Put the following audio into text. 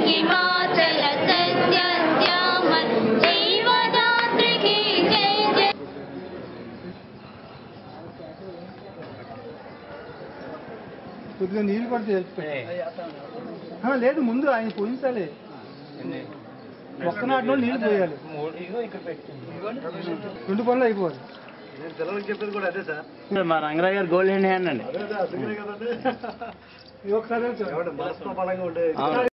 हिमाचल सत्याश्याम जीवदात्री की जय जय। కొద్దిగా నీళ్ళు పడితే లేదు, ముందు ఆయన పోయించాలి. ఒక్కనాటిలో నీళ్ళు పోయాలి. 2 పనులు అయిపోవాలి. పిల్లలకి చెప్పేది కూడా అదే సార్. మా రంగరావు గారు గోల్డ్ హ్యాండ్ అండి. ఒకసారి